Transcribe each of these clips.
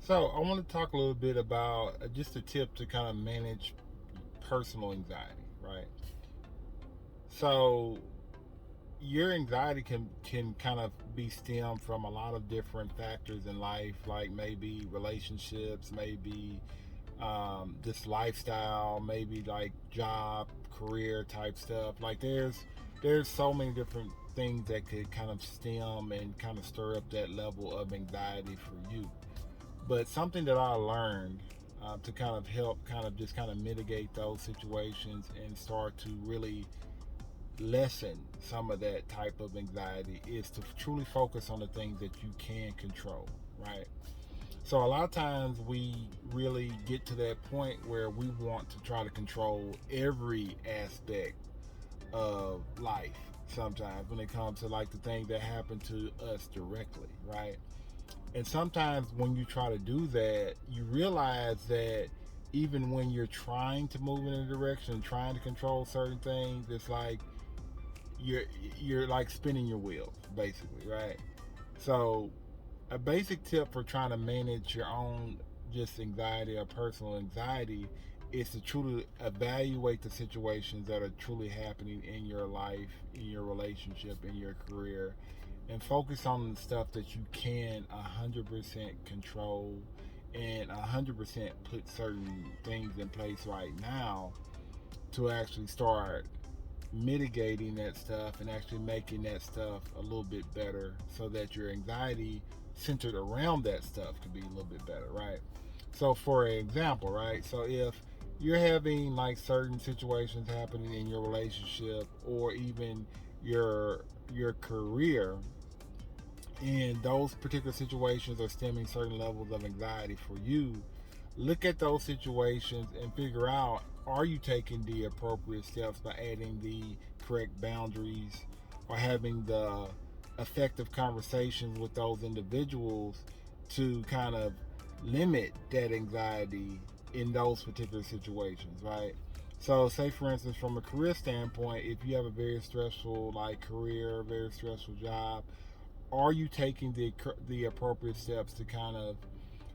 So, I want to talk a little bit about just a tip to kind of manage personal anxiety, right? So, your anxiety can kind of be stemmed from a lot of different factors in life, like maybe relationships, maybe just lifestyle, maybe like job, career type stuff. Like there's so many different things that could kind of stem and kind of stir up that level of anxiety for you. But something that I learned to kind of help kind of mitigate those situations and start to really lessen some of that type of anxiety is to truly focus on the things that you can control, right? So a lot of times we really get to that point where we want to try to control every aspect of life sometimes when it comes to like the things that happen to us directly, right? And sometimes when you try to do that, you realize that even when you're trying to move in a direction, trying to control certain things, it's like you're you're like spinning your wheels, basically, right? So a basic tip for trying to manage your own just anxiety or personal anxiety is to truly evaluate the situations that are truly happening in your life, in your relationship, in your career, and focus on the stuff that you can 100% control and 100% put certain things in place right now to actually start mitigating that stuff and actually making that stuff a little bit better so that your anxiety centered around that stuff can be a little bit better, right? So, for example, right? So, if you're having like certain situations happening in your relationship or even your career, and those particular situations are stemming certain levels of anxiety for you, look at those situations and figure out, are you taking the appropriate steps by adding the correct boundaries or having the effective conversations with those individuals to kind of limit that anxiety in those particular situations, right? So, say for instance, from a career standpoint, if you have a very stressful like career, very stressful job, are you taking the appropriate steps to kind of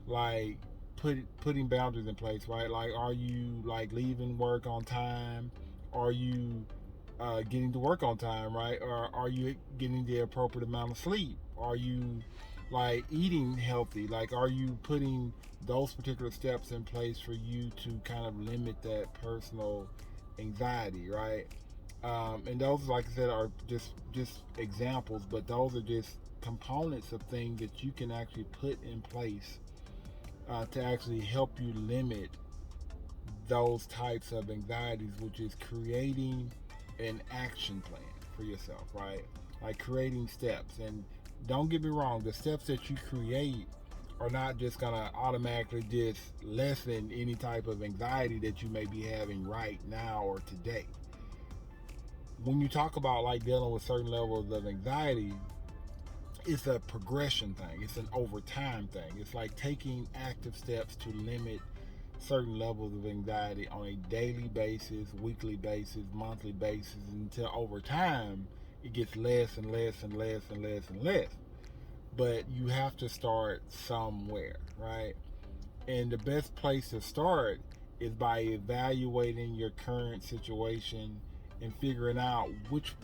like putting boundaries in place, right? Like, are you like leaving work on time? Are you getting to work on time, right? Or are you getting the appropriate amount of sleep? Are you like eating healthy? Like, are you putting those particular steps in place for you to kind of limit that personal anxiety, right? And those, like I said, are just examples, but those are just components of things that you can actually put in place to actually help you limit those types of anxieties, which is creating an action plan for yourself, right? Like creating steps. And don't get me wrong, the steps that you create are not just gonna automatically just lessen any type of anxiety that you may be having right now or today. When you talk about like dealing with certain levels of anxiety, it's a progression thing. It's an overtime thing. It's like taking active steps to limit certain levels of anxiety on a daily basis, weekly basis, monthly basis until over time it gets less and less and less and less and less. But you have to start somewhere, right? And the best place to start is by evaluating your current situation and figuring out which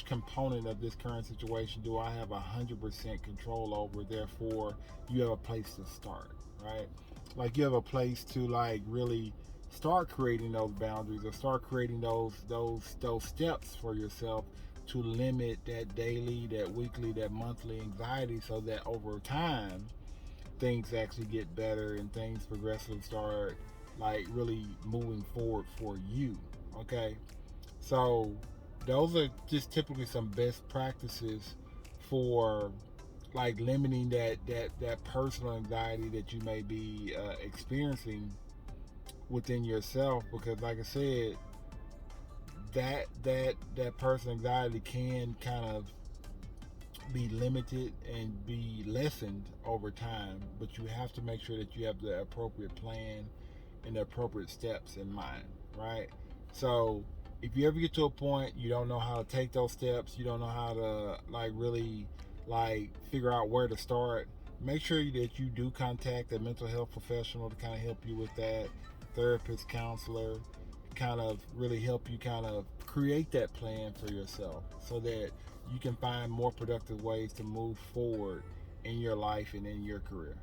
component of this current situation do I have 100% control over. Therefore, you have a place to start, right? Like you have a place to like really start creating those boundaries or start creating those steps for yourself to limit that daily, that weekly, that monthly anxiety, so that over time things actually get better and things progressively start like really moving forward for you. Okay, so those are just typically some best practices for like limiting that personal anxiety that you may be experiencing within yourself. Because, like I said, that personal anxiety can kind of be limited and be lessened over time. But you have to make sure that you have the appropriate plan and the appropriate steps in mind, right? So if you ever get to a point you don't know how to take those steps, you don't know how to like really like figure out where to start, make sure that you do contact a mental health professional to kind of help you with that, therapist, counselor, kind of really help you kind of create that plan for yourself so that you can find more productive ways to move forward in your life and in your career.